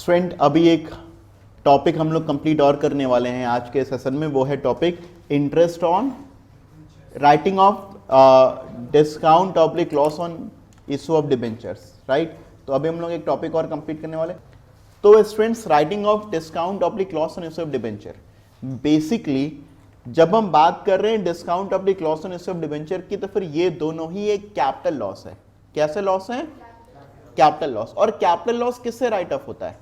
Student अभी एक topic हम लोग कंप्लीट और करने वाले हैं आज के सेशन में, वो है topic interest on writing of discount oblique loss on issue of debentures, right. तो अभी हम लोग एक टॉपिक और कंप्लीट करने वाले। तो students, writing of discount oblique loss on issue of debenture, basically जब हम बात कर रहे हैं discount oblique loss on issue of debenture की, तो फिर ये दोनों ही एक कैपिटल लॉस है। कैसे लॉस है? Capital loss. और कैपिटल लॉस किससे राइट ऑफ होता है?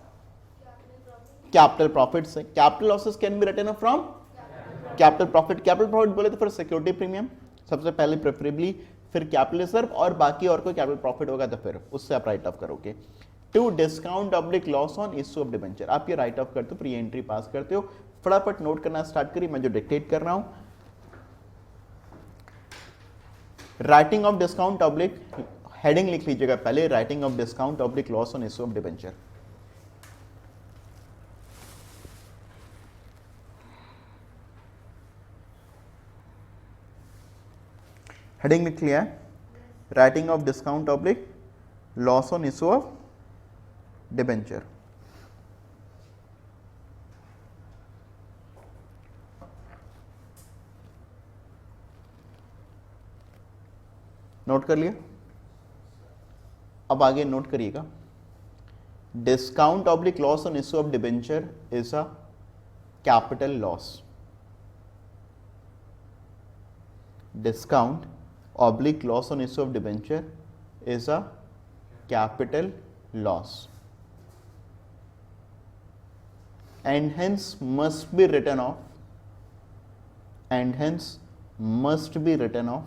कैपिटल प्रॉफिट से। Capital losses can be written from capital profit. Capital profit बोले तो फिर सिक्योरिटी प्रीमियम सबसे पहले प्रेफरेबली, फिर कैपिटल रिजर्व, और बाकी और कोई कैपिटल प्रॉफिट होगा तो फिर उससे आप राइट ऑफ करोगे। To discount oblique loss on issue of debenture, आप ये राइट ऑफ करते हो, फिर ये एंट्री पास करते हो। फटाफट नोट करना स्टार्ट करिए, मैं जो डिक्टेट कर रहा हूं। Writing of discount oblique, heading लिख लीजिएगा पहले, writing of discount oblique loss on issue of debenture. Heading लिख लिया है, writing of discount oblique loss on issue of debenture. Note कर लिया? अब आगे नोट करिएगा, discount oblique loss on issue of debenture is a capital loss. Discount oblique loss on issue of debenture is a capital loss and hence must be written off, and hence must be written off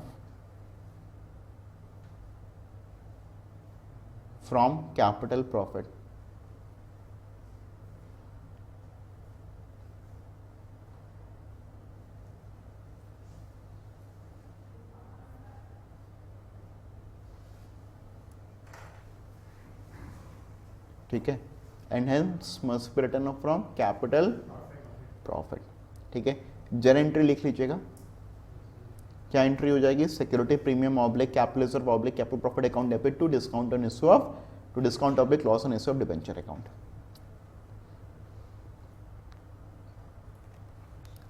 from capital profit. ठीक है, and hence must be written off from capital profit. ठीक है, जर entry लिख लीजिएगा। क्या entry हो जाएगी? Security premium oblique capital reserve oblique capital profit account debit to discount on issue of, to discount oblique loss on issue of debenture account.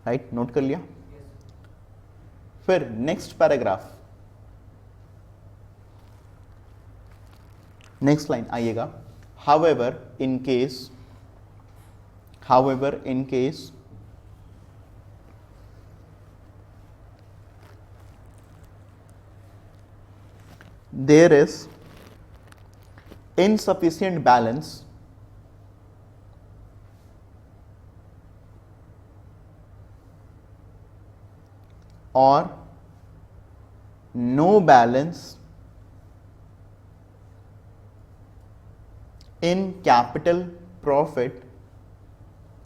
Right, note कर लिया? फिर नेक्स्ट पैराग्राफ, नेक्स्ट लाइन आइएगा। However, in case there is insufficient balance or no balance in capital profit,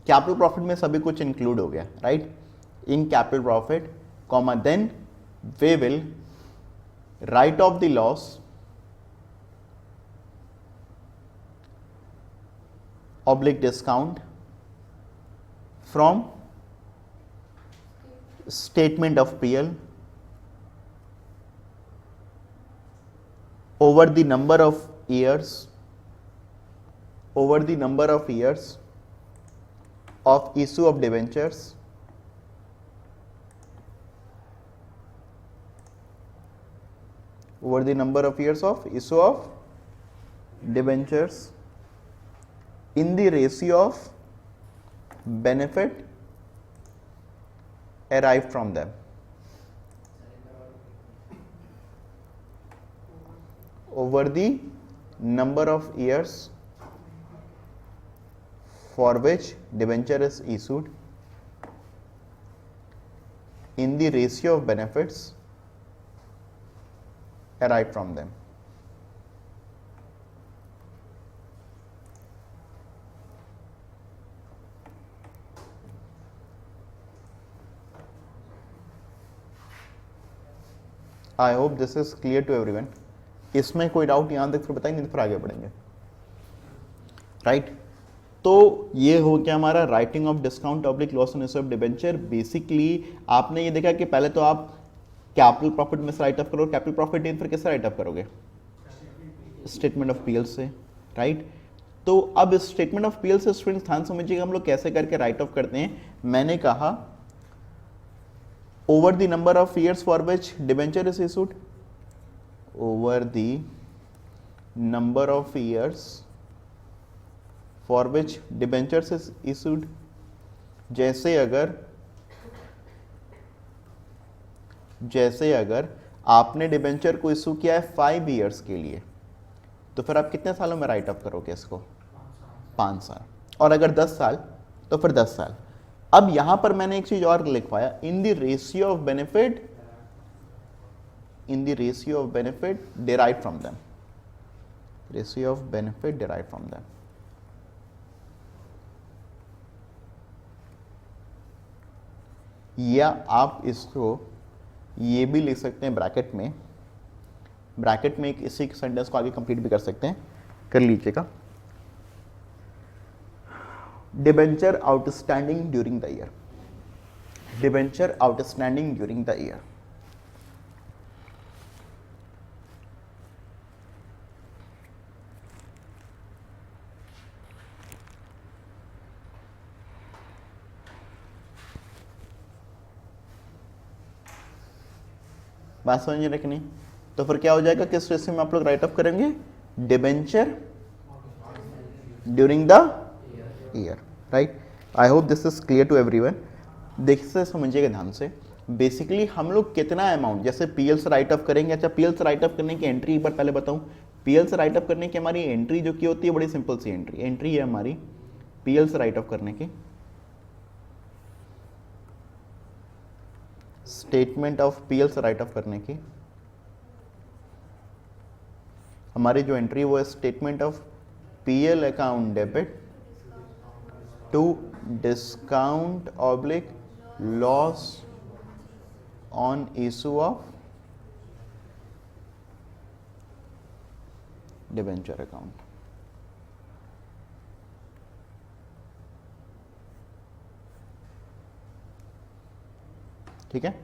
capital profit में सभी कुछ include हो गया, right. In capital profit comma then we will write off the loss oblique discount from statement of PL over the number of years, over the number of years of issue of debentures over the number of years of issue of debentures in the ratio of benefit derived from them over the number of years for which debenture is issued in the ratio of benefits derived from them. I hope this is clear to everyone. इसमें कोई doubt यहाँ तक फिर बताइए, नहीं तो फिर आगे बढ़ेंगे, राइट। तो ये हो गया हमारा writing of discount oblique loss on issue of debenture. Basically आपने ये देखा कि पहले तो आप कैपिटल प्रॉफिट में से राइट ऑफ करो, कैपिटल प्रॉफिट फिर किससे राइट ऑफ करोगे? स्टेटमेंट ऑफ पीएल से, राइट। तो अब स्टेटमेंट ऑफ पीएल से स्टूडेंट्स ध्यान समझिएगा हम लोग कैसे करके राइट ऑफ करते हैं। मैंने कहा over the number of years for which debenture is issued, over the number of years for which debentures is issued. जैसे अगर आपने डिबेंचर को इशू किया है 5 ईयर्स के लिए, तो फिर आप कितने सालों में राइट ऑफ करोगे इसको? 5 साल। और अगर 10 साल तो फिर 10 साल। अब यहां पर मैंने एक चीज और लिखवाया, in the ratio of benefit derive from them, ratio of benefit derive from them. या आप इसको ये भी लिख सकते हैं ब्रैकेट में एक इसी सेंटेंस को आगे कंप्लीट भी कर सकते हैं, कर लीजिएगा। Debenture outstanding during the year, debenture outstanding during the year. बात समझ रहे कि नहीं? तो फिर क्या हो जाएगा, किस रेशियो में आप लोग राइट ऑफ करेंगे? Debenture during the year, right. I hope this is clear to everyone. देखिए समझिएगा ध्यान से, बेसिकली हम लोग कितना अमाउंट, जैसे पीएल से राइट ऑफ करेंगे। अच्छा, पीएल से राइट ऑफ करने की एंट्री एक बार पहले बताऊं। पीएल से राइट ऑफ करने की हमारी एंट्री जो की होती है बड़ी सिंपल सी एंट्री है हमारी पीएल से राइट ऑफ करने की। स्टेटमेंट ऑफ पीएल से राइट ऑफ करने की हमारी जो एंट्री वो है statement of PL account debit to discount oblique loss on issue of debenture account. ठीक है।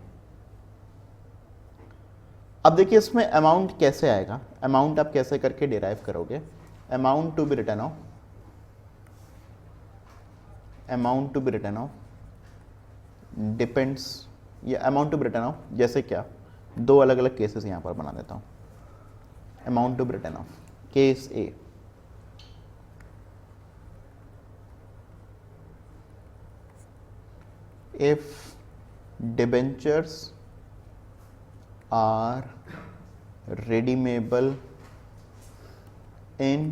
अब देखिए इसमें अमाउंट कैसे आएगा, अमाउंट आप कैसे करके डिराइव करोगे। Amount to be written off, amount to be written off depends, ये amount to be written off जैसे क्या, दो अलग अलग केसेस यहां पर बना देता हूं। Amount to be written off case A, if debentures are redeemable in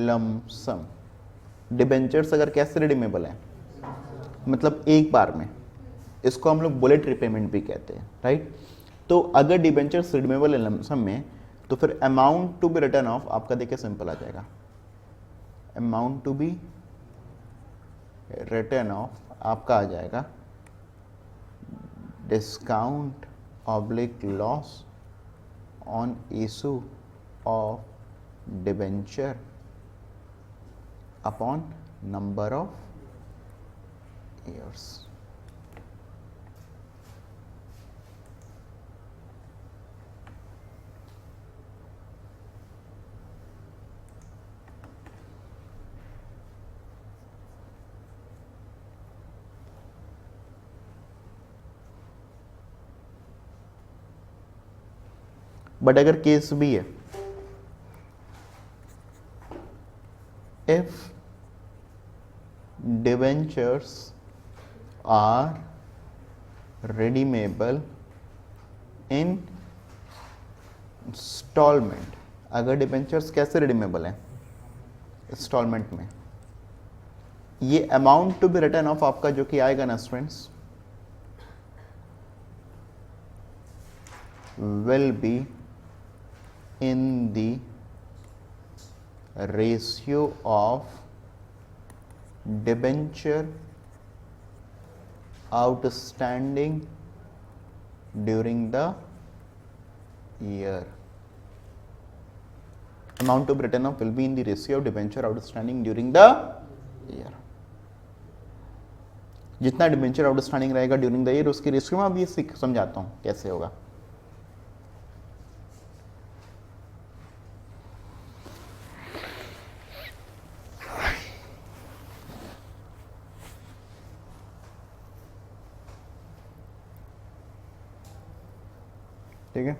lump sum। Debentures अगर कैसे रिडीमेबल है, मतलब एक बार में, इसको हम लोग बुलेट रिपेमेंट भी कहते हैं, राइट। तो अगर debentures redeemable in lump sum में, तो फिर amount to be written off आपका देखिए सिंपल आ जाएगा। Amount to be written off आपका आ जाएगा discount oblique loss on issue of debenture upon number of years. But अगर केस भी है, if debentures are redeemable in instalment, अगर डिबेंचर्स कैसे रिडीमेबल हैं? इंस्टॉलमेंट में। ये amount to be written off आपका जो कि आएगा ना students, will be in the ratio of debenture outstanding during the year। amount to be written off will be in the ratio of debenture outstanding during the year। जितना debenture outstanding रहेगा during the year उसकी ratio में अभी समझाता हूं कैसे होगा। ठीक है।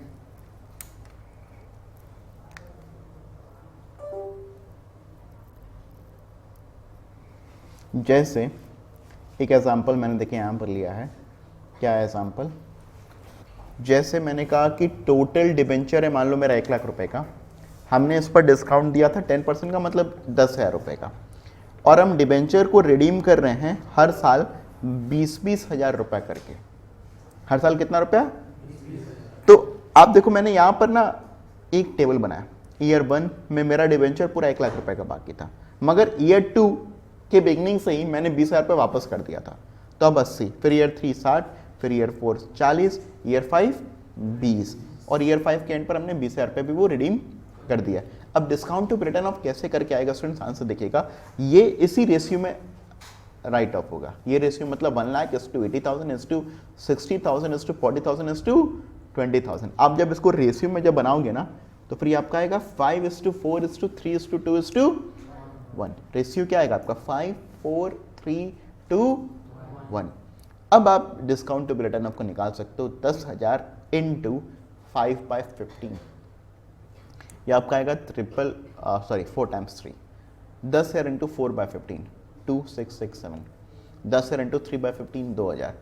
जैसे एक एग्जांपल मैंने देखिए यहाँ पर लिया है, क्या है एग्जांपल, जैसे मैंने कहा कि टोटल डिबेंचर है मान लो मेरा 1 लाख रुपए का, हमने इस पर डिस्काउंट दिया था 10% का, मतलब 10,000 रुपये का, और हम डिबेंचर को रिडीम कर रहे हैं हर साल 20-20 हज़ार रुपये करके। हर साल कितना रुपया? तो आप देखो मैंने यहाँ पर ना एक टेबल बनाया, ईयर 1 में मेरा डिबेंचर पूरा 1 लाख रुपए का बाकी था, मगर ईयर 2 के बिगनिंग से ही मैंने 20,000 रुपये वापस कर दिया था, तो अब 80, फिर ईयर 3 60, फिर ईयर 4 40, ईयर 5 20, और ईयर 5 के एंड पर हमने 20,000 रुपये भी वो रिडीम कर दिया। अब डिस्काउंट टू रिटर्न ऑफ कैसे करके आएगा स्टूडेंट्स, आंसर देखिएगा, ये इसी रेशियो में राइट ऑफ होगा। ये रेशियो मतलब 1 lakh is to 80,000 is to 60,000 is to 40,000 is to 20,000। आप जब इसको रेशियो में जब बनाओगे ना तो फिर आपका आएगा 5:4:3:2:1। रेशियो क्या आएगा आपका 5:4:3:2:1। अब आप डिस्काउंट टू रिटर्न ऑफ को निकाल सकते हो 10,000 इंटू 5/15, यह आपका आएगा 4 टाइम्स 3, 10,000 इंटू 4/15 2667, 10,000 इंटू 3/15 2,000,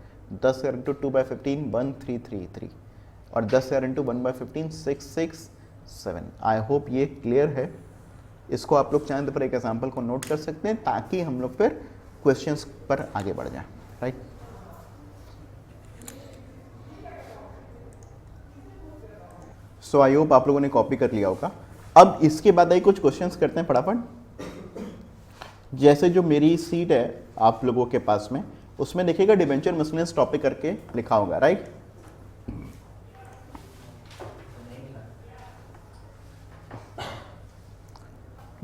10,000 इंटू 2/15 1333, और 10,000 इंटू 1/15 667। आई होप ये क्लियर है। इसको आप लोग चाहें तो पर एक एग्जाम्पल को नोट कर सकते हैं ताकि हम लोग फिर क्वेश्चंस पर आगे बढ़ जाएं, राइट। सो आई होप आप लोगों ने कॉपी कर लिया होगा। अब इसके बाद आई कुछ क्वेश्चंस करते हैं फटाफट। जैसे जो मेरी सीट है आप लोगों के पास में, उसमें देखिएगा डिबेंचर मिसलेनियस टॉपिक करके लिखा होगा, राइट।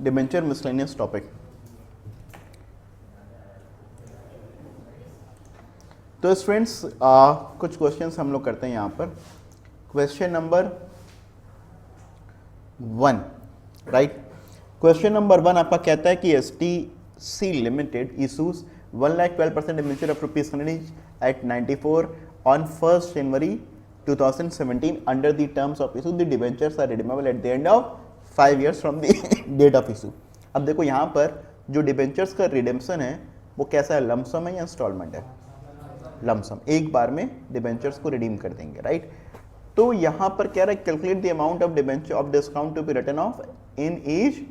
डिबेंचर मिसलेनियस टॉपिक, तो स्टूडेंट्स कुछ क्वेश्चंस हम लोग करते हैं यहां पर। Question number 1, right. Question number 1 आपका कहता है कि STC limited issues 1,12% debenture of ₹100 at 94 on 1st January 2017 under the terms of issue. The debentures are redeemable at the end of 5 years from the date of issue. अब देखो यहाँ पर जो debentures का रिडेम्पशन है वो कैसा है, लमसम है या इंस्टॉलमेंट है? लमसम, एक बार में डिबेंचर्स को रिडीम कर देंगे, राइट। तो यहाँ पर कह रहा है calculate the amount of debenture of discount to be written off in as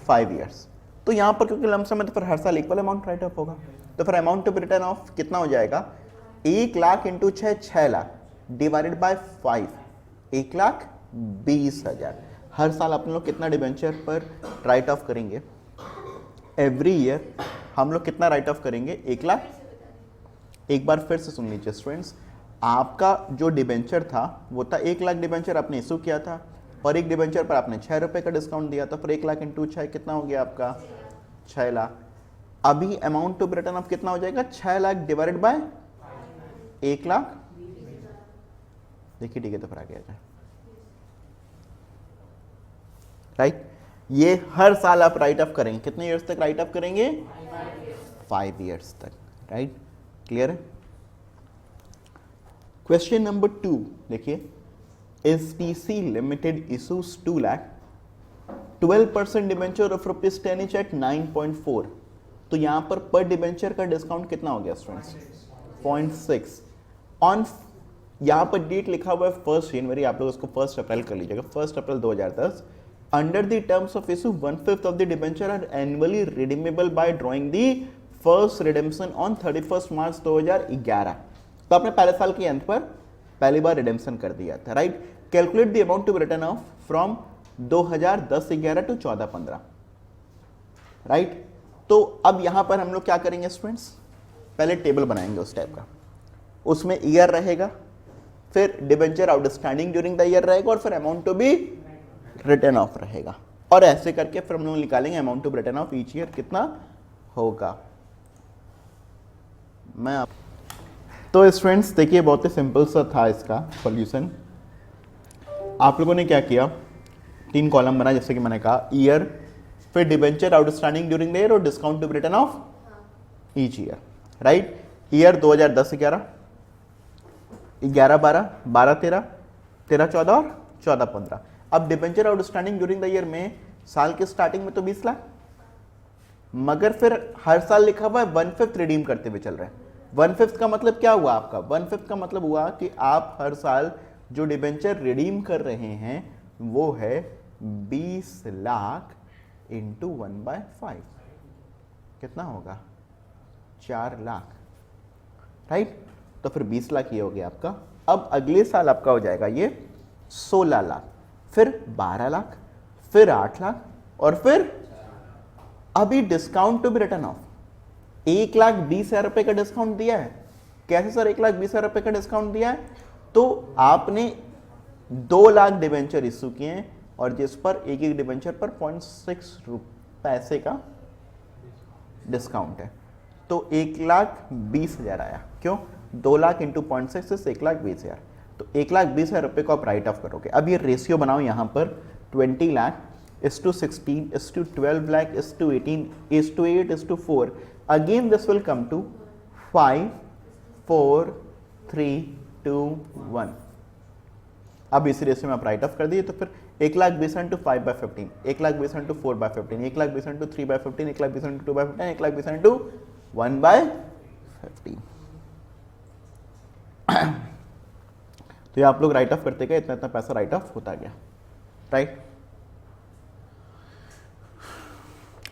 5 years। तो यहाँ पर क्योंकि लमसम है तो फिर हर साल इक्वल अमाउंट राइट ऑफ होगा, तो फिर amount to be written off कितना हो जाएगा, 1 lakh into 6 lakh divided by 5, 1,20,000। हर साल अपने लोग कितना डिबेंचर पर राइट ऑफ करेंगे, एवरी ईयर हम लोग कितना राइट ऑफ करेंगे, 1 लाख। एक बार फिर से सुन लीजिए स्टूडेंट्स, आपका जो डिबेंचर था वो था 1 लाख डिबेंचर आपने इशू किया था, और एक डिबेंचर पर आपने 6 रुपये का डिस्काउंट दिया था, फिर 1 लाख इंटू 6 कितना हो गया आपका 6 लाख। अभी amount to be written off कितना हो जाएगा, 6 लाख डिवाइडेड बाय 1 लाख। देखिए ठीक है, तो फिर आ गया राइट। ये हर साल आप राइट ऑफ करेंगे, कितने ईयर्स तक राइट ऑफ करेंगे, 5 years तक, राइट। क्लियर है। क्वेश्चन नंबर 2 देखिए, STC limited issues 2 lakh 12% debenture of ₹10 each at 9.4। तो यहां पर डिबेंचर का डिस्काउंट कितना हो गया स्टूडेंट्स, 0.6 ऑन। यहां पर डेट लिखा हुआ है 1st जनवरी, आप लोग उसको 1 अप्रैल कर लीजिएगा, 1 April 2010। Under the terms of issue 1/5 of the debenture are annually redeemable by drawing the first redemption on 31 March 2011। तो आपने पहले साल के अंत पर पहली बार रिडेम्पशन कर दिया था, right. Calculate the amount to be written off from 2010-11 to 14-15, right. तो अब यहां पर हम लोग क्या करेंगे स्टूडेंट्स, पहले टेबल बनाएंगे उस टाइप का, उसमें ईयर रहेगा, फिर debenture outstanding during the year रहेगा, और फिर amount to be written off रहेगा, और ऐसे करके फिर हम लोग निकालेंगे amount to be written off each year कितना होगा। तो स्टूडेंट्स देखिए बहुत ही सिंपल सा था इसका सॉल्यूशन। आप लोगों ने क्या किया, 3 कॉलम बना, जैसे कि मैंने कहा ईयर, फिर debenture outstanding during the year और discount to be written off each year, right. Year 2010-11, 11-12, 12-13, 13-14 और 14-15। अब debenture outstanding during the year में साल के स्टार्टिंग में तो 20 लाख, मगर फिर हर साल लिखा हुआ है 1/5 रिडीम करते हुए चल रहे हैं। 1/5 का मतलब क्या हुआ आपका? 1/5 का मतलब हुआ कि आप हर साल जो डिबेंचर रिडीम कर रहे हैं वो है 20 लाख इंटू 1/5, कितना होगा? 4 लाख, राइट? तो फिर 20 लाख ये हो गया आपका। अब अगले साल आपका हो जाएगा ये 16 लाख, फिर 12 लाख, फिर 8 लाख, और फिर अभी discount to be written off 1,20,000 रुपए का डिस्काउंट दिया है। कैसे सर 1,20,000 रुपए का डिस्काउंट दिया है? तो आपने 2 लाख डिबेंचर इश्यू किए हैं और जिस पर एक एक डिबेंचर पर 0.6 पैसे का डिस्काउंट है, तो 1,20,000 आया। क्यों? 2 लाख इंटू 0.6 1,20,000, तो 1,20,000 रुपए को आप राइट ऑफ करोगे। अब ये रेशियो बनाओ यहाँ पर 20 lakh is to 16 is to 12 lakh is to 18 is to 8 is to 4. Again this will come to 5 4 3 2 1। अब इस रेशियो में आप राइट ऑफ कर दिए तो फिर 1,20,000 into 5/15, 1,20,000 into 4/15, 1,20,000 into 3/15, 1,20,000 into 2/15, 1,20,000 into 1/15। तो ये आप लोग राइट ऑफ करते गए, इतना इतना पैसा राइट ऑफ होता गया, राइट?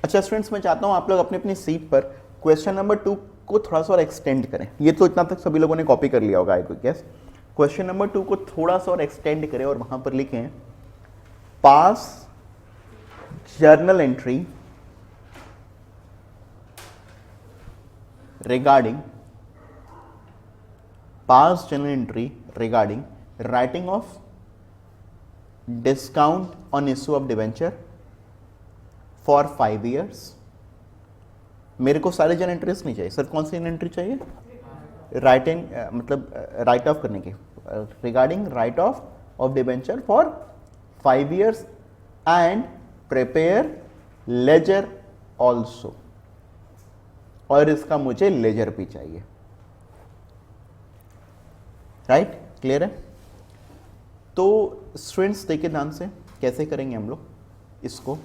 अच्छा स्टूडेंट्स, मैं चाहता हूं आप लोग अपनी अपनी सीट पर क्वेश्चन नंबर 2 को थोड़ा सा और एक्सटेंड करें। ये तो इतना तक सभी लोगों ने कॉपी कर लिया होगा आई गेस। क्वेश्चन नंबर 2 को थोड़ा सा और एक्सटेंड करें और वहां पर लिखें पास journal entry regarding writing of discount on issue of debenture for 5 years। मेरे को सारे जन एंट्रीज नहीं चाहिए सर, कौन सी एंट्री चाहिए? राइटिंग मतलब राइट ऑफ करने की, regarding write off debenture for 5 years and prepare ledger also, और इसका मुझे लेजर भी चाहिए, राइट? क्लियर है? तो स्टूडेंट्स देखिए ध्यान से कैसे करेंगे हम लोग इसको।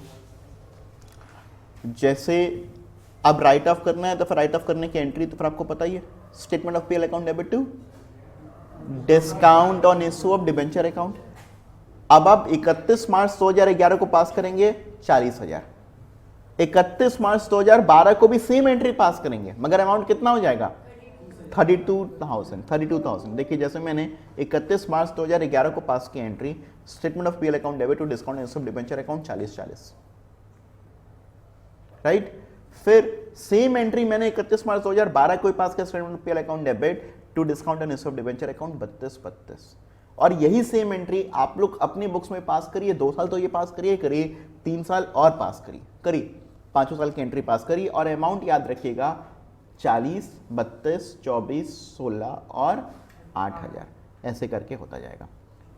जैसे अब राइट ऑफ करना है तो फिर राइट ऑफ करने की एंट्री तो फिर आपको पता ही है, statement of PL account debit to discount on issue of debenture account. अब आप 31 मार्च 2011 को पास करेंगे 40,000, 31 मार्च 2012 को भी सेम एंट्री पास करेंगे, मगर अमाउंट कितना हो जाएगा? 32,000। देखिए जैसे मैंने 31 मार्च 2011 को पास की entry, statement of PL account debit to discount on issue of debenture account 40,40, right? फिर सेम एंट्री मैंने 31 मार्च 2012 को पास किया, statement PL account debit to discount and issue of debenture account 32,32, और यही सेम एंट्री आप लोग अपनी बुक्स में पास करिए। 2 साल तो ये पास करिए, 3 साल और पास करिए 5 साल की एंट्री पास करिए, और अमाउंट याद रखिएगा 40, 32, 24, 16 और 8,000, ऐसे करके होता जाएगा।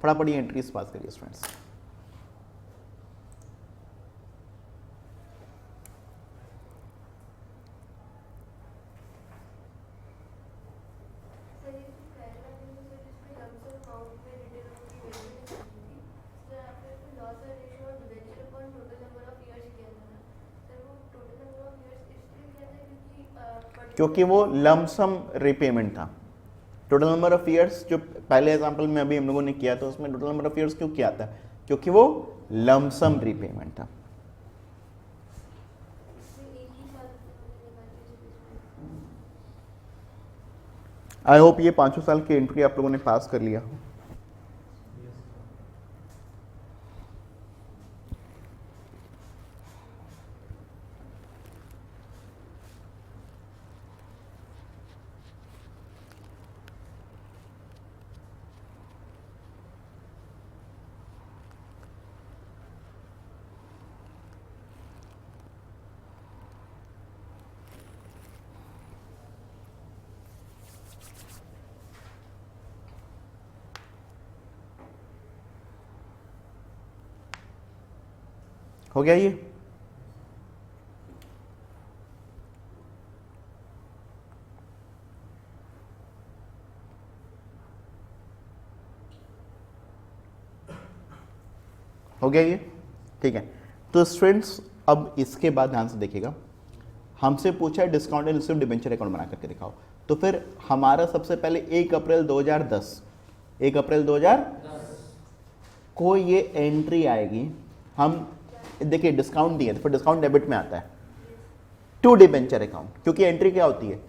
फटाफट एंट्रीज पास करिए स्टूडेंट्स। क्योंकि वो लमसम रिपेमेंट था। टोटल नंबर ऑफ ईयर्स जो पहले एग्जांपल में अभी हम लोगों ने किया था उसमें टोटल नंबर ऑफ ईयर्स क्यों किया था? क्योंकि वो लमसम रिपेमेंट था। आई होप ये 5 साल की एंट्री आप लोगों ने पास कर लिया हो। हो गया ये? हो गया ये, ठीक है। तो स्टूडेंट्स अब इसके बाद ध्यान से देखिएगा, हमसे पूछा है discount and received debenture account बना करके दिखाओ। तो फिर हमारा सबसे पहले 1 अप्रैल 2010, 1 अप्रैल 2010 को ये एंट्री आएगी। हम देखिए डिस्काउंट दिए तो फिर डिस्काउंट डेबिट में आता है टू डिबेंचर अकाउंट, क्योंकि एंट्री क्या होती है,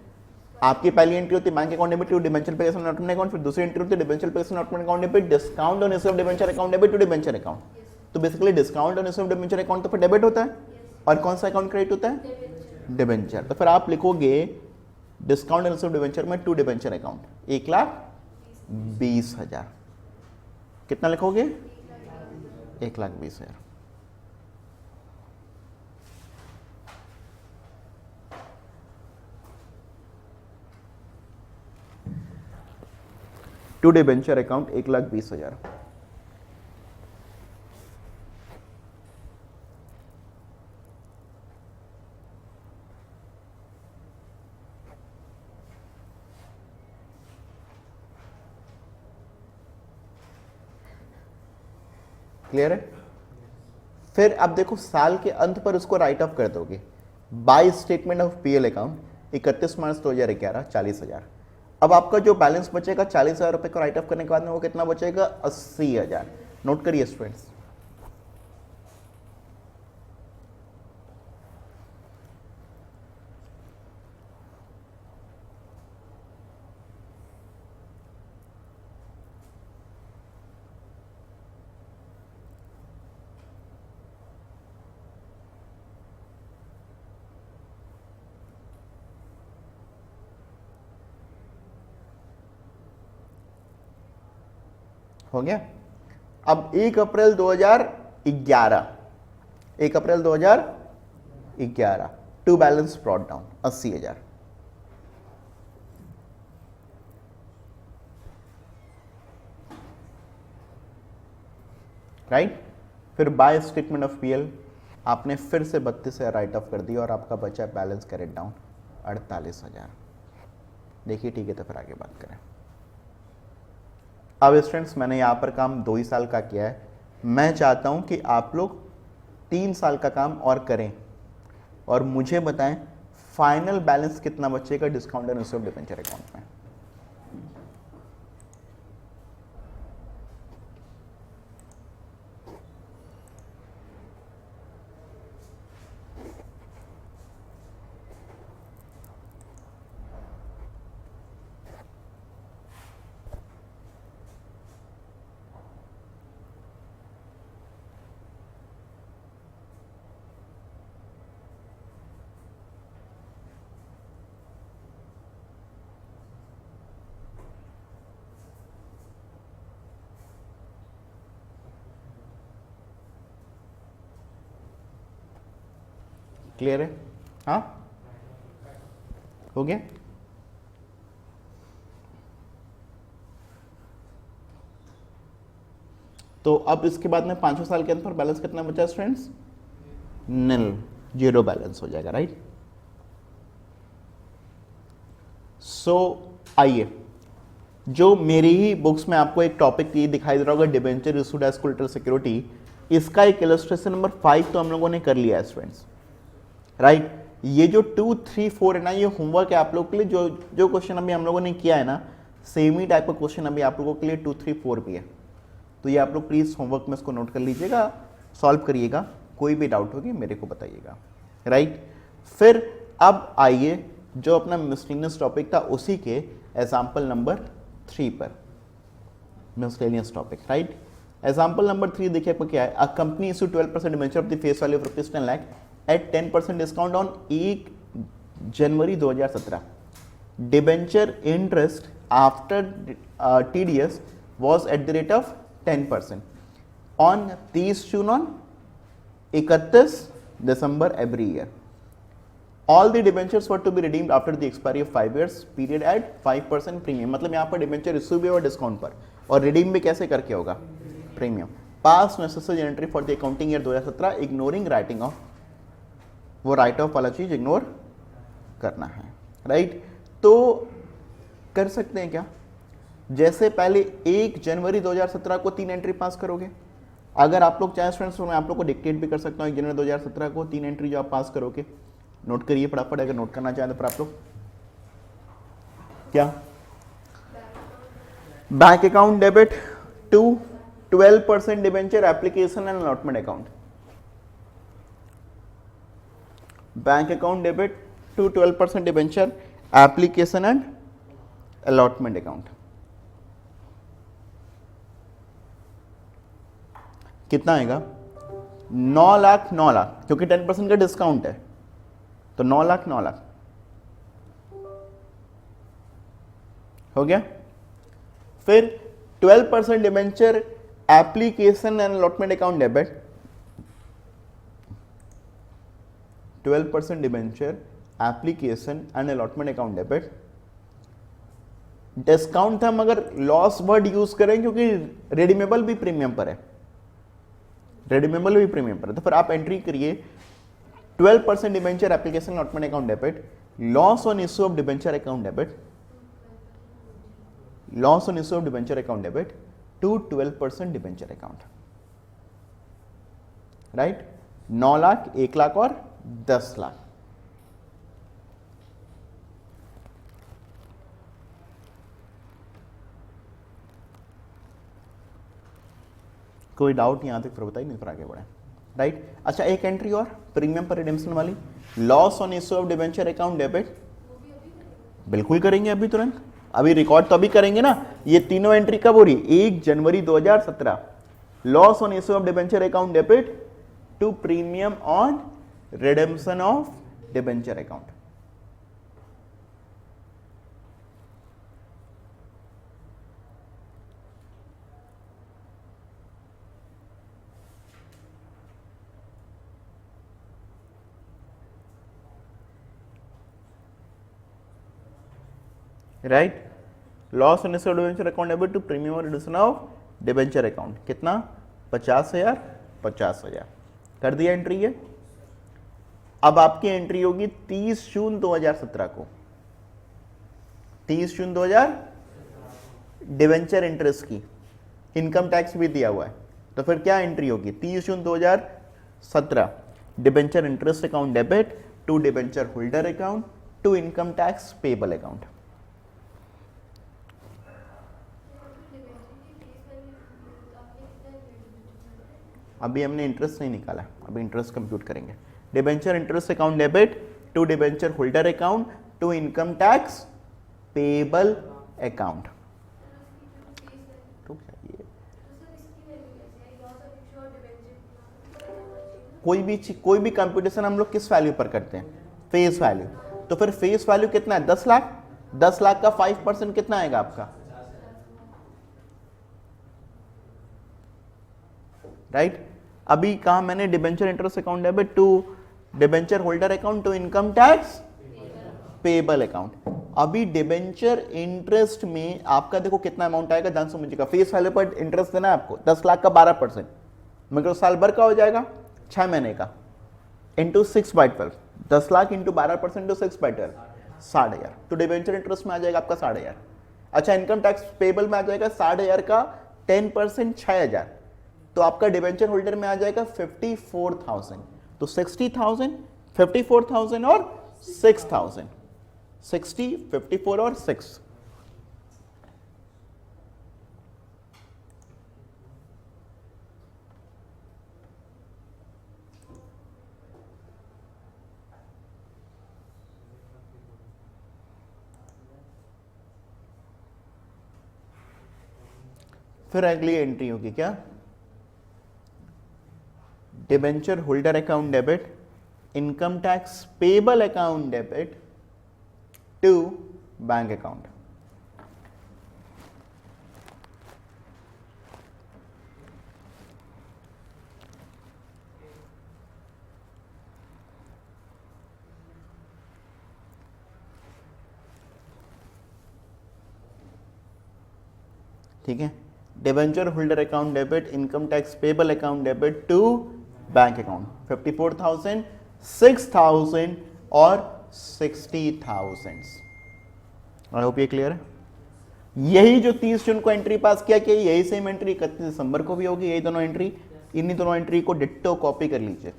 आपकी पहली एंट्री होती है bank account debit to debenture application automatic account, फिर दूसरी एंट्री होती है debenture application automatic account debit, discount on received debenture account debit to debenture account. तो basically discount on received debenture account तो फिर डेबिट होता है, और कौन सा अकाउंट क्रेडिट होता है, डिबेंचर। तो फिर आप लिखोगे डिस्काउंट ऑन रिसीव्ड डिबेंचर में टू डिबेंचर अकाउंट 1,20,000, कितना लिखोगे, 1,20,000। To debenture account 1,20,000। क्लियर है। फिर अब देखो साल के अंत पर उसको राइट ऑफ कर दोगे bye statement of PL account 31 March 2011 40,000। अब आपका जो बैलेंस बचेगा 40,000 रुपए को राइट ऑफ करने के बाद में वो कितना बचेगा, 80,000। नोट करिए स्टूडेंट्स, हो गया। अब 1 April 2011, 1 April 2011 to balance brought down 80,000। Right. फिर बाय स्टेटमेंट ऑफ पीएल आपने फिर से 32,000 राइट ऑफ कर दिया और आपका बचा बैलेंस कैरेट डाउन 48,000। देखिए ठीक है, तो फिर आगे बात करें। अब स्टूडेंट्स मैंने यहाँ पर काम 2 ही साल का किया है, मैं चाहता हूँ कि आप लोग 3 साल का काम और करें और मुझे बताएं फाइनल बैलेंस कितना बचेगा discount and received debenture account में। क्लियर है, हाँ हो गया। तो अब इसके बाद में 5 साल के अंदर बैलेंस कितना बचा स्टूडेंट्स, निल, जीरो बैलेंस हो जाएगा। राइट। सो आइए, जो मेरी ही बुक्स में आपको एक टॉपिक ये दिखाई दे रहा होगा debenture issued as collateral security, इसका एक इलस्ट्रेशन नंबर 5 तो हम लोगों ने कर लिया है स्टूडेंट्स। राइट। ये जो 2, 3, 4 है ना, ये होमवर्क है आप लोगों के लिए। जो क्वेश्चन अभी हम लोगों ने किया है ना, सेम ही टाइप का क्वेश्चन अभी आप लोगों के लिए 2, 3, 4 भी है। तो ये आप लोग प्लीज होमवर्क में इसको नोट कर लीजिएगा, सॉल्व करिएगा, कोई भी डाउट होगी मेरे को बताइएगा। राइट। फिर अब आइए जो अपना मिसलेनियस टॉपिक था उसी के एग्जाम्पल नंबर 3 पर, miscellaneous topic. Right. Example number 3 देखिए आपको क्या है, a company issue 12% debenture of the face value of ₹10 lakh at 10% discount on 1 January 2017। Debenture interest after TDS was at the rate of 10% on 30 June on 31 December every year. All the debentures were to be redeemed after the expiry of 5 years period at 5% premium। मतलब यहाँ पर debenture issue भी होगा discount पर और redeem भी कैसे करके होगा, premium. Pass necessary entry for the accounting year 2017 ignoring writing of, वो राइट ऑफ वाला चीज इग्नोर करना है। राइट। तो कर सकते हैं क्या, जैसे पहले 1 जनवरी 2017 को 3 एंट्री पास करोगे, अगर आप लोग चाहें स्टूडेंट्स तो मैं आप लोग को डिक्टेट भी कर सकता हूँ जनवरी 2017 को 3 एंट्री जो आप पास करोगे, नोट करिए फटाफट, अगर नोट करना चाहें तो फिर आप लोग क्या, bank account debit to 12% debenture application and allotment account, bank account debit to 12% debenture application and allotment account. कितना आएगा? 9 लाख 9 लाख, क्योंकि 10% का डिस्काउंट है तो 9 लाख 9 लाख हो गया। फिर 12% debenture application and allotment account debit, 12% debenture application and allotment account debit. Discount हम अगर लॉस वर्ड यूज करें क्योंकि रिडीमेबल भी प्रीमियम पर है, रिडीमेबल भी प्रीमियम पर है, तो फिर आप एंट्री करिए 12% debenture application allotment account debit, loss on issue of debenture account debit, loss on issue of debenture account debit to 12% debenture account, right. 9 lakh, 1 lakh और 10 लाख। कोई डाउट यहां तक फिर बताइए, नहीं फिर आगे बढ़े, राइट। अच्छा एक एंट्री और प्रीमियम पर रिडेम्पशन वाली, loss on issue of debenture account debit, बिल्कुल करेंगे अभी तुरंत, अभी रिकॉर्ड तो अभी करेंगे ना। ये तीनों एंट्री कब हो रही? 1 जनवरी 2017, loss on issue of debenture account debit to premium on redemption of debenture account. Right, loss on issue of debenture account debit to premium और रिडक्शन ऑफ डिबेंचर अकाउंट, कितना? 50,000 50,000 कर दिया एंट्री है। अब आपकी एंट्री होगी 30 जून 2017 को, 30 जून 2000 debenture interest की, इनकम टैक्स भी दिया हुआ है, तो फिर क्या एंट्री होगी? 30 June 2017 debenture interest account debit to debenture holder account to income tax payable account. अभी हमने इंटरेस्ट नहीं निकाला, अभी इंटरेस्ट कंप्यूट करेंगे। Debenture interest account debit to debenture holder account to income tax payable account. कोई भी computation हम लोग किस वैल्यू पर करते हैं? Face value. तो फिर फेस वैल्यू कितना है? 10 लाख। 10 लाख का 5% कितना आएगा आपका? राइट। अभी कहा मैंने debenture interest account debit to debenture holder account to income tax payable account. अभी डिबेंचर इंटरेस्ट में आपका देखो कितना अमाउंट आएगा, ध्यान समझिएगा। फेस वैल्यू पर इंटरेस्ट देना है आपको 10 लाख का 12%, मगर साल भर का हो जाएगा 6 महीने का इंटू 6/12, 10 लाख इंटू 12% टू 6/12, 60,000। तो डिबेंचर इंटरेस्ट में आ जाएगा आपका 60,000। अच्छा इनकम टैक्स पेबल में आ जाएगा 60,000 का 10% 6,000, तो आपका डिबेंचर होल्डर में आ जाएगा 54,000। तो 60,000, 54,000 और 6,000, 60, 54 और 6। फिर अगली एंट्री होगी क्या? Debenture holder account debit, income tax payable account debit to bank account. ठीक है, debenture holder account debit, income tax payable account debit to bank account. 54,000, 6,000 और 60,000। आई होप ये क्लियर है। यही जो 30 जून को एंट्री पास किया, यही सेम एंट्री 31 दिसंबर को भी होगी, यही दोनों एंट्री इन्हीं दोनों एंट्री को डिट्टो कॉपी कर लीजिए।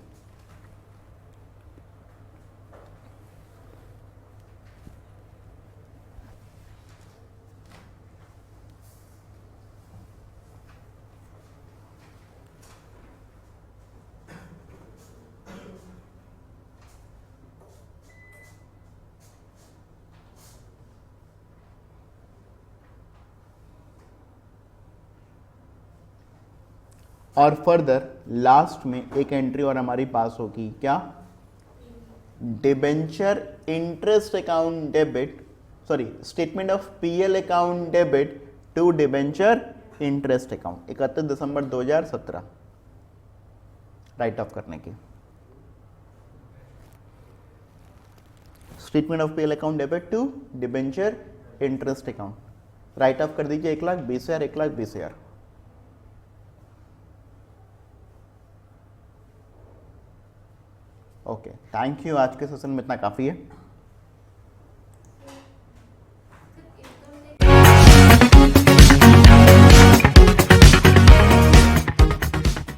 और फर्दर लास्ट में एक एंट्री और हमारी पास होगी, क्या? Debenture interest account debit, sorry statement of PL account debit to debenture interest account 31 दिसंबर 2017 राइट ऑफ करने की। Statement of PL account debit to debenture interest account write off कर दीजिए 1,20,000 1,20,000। Okay, thank you. आज के session में इतना काफ़ी है।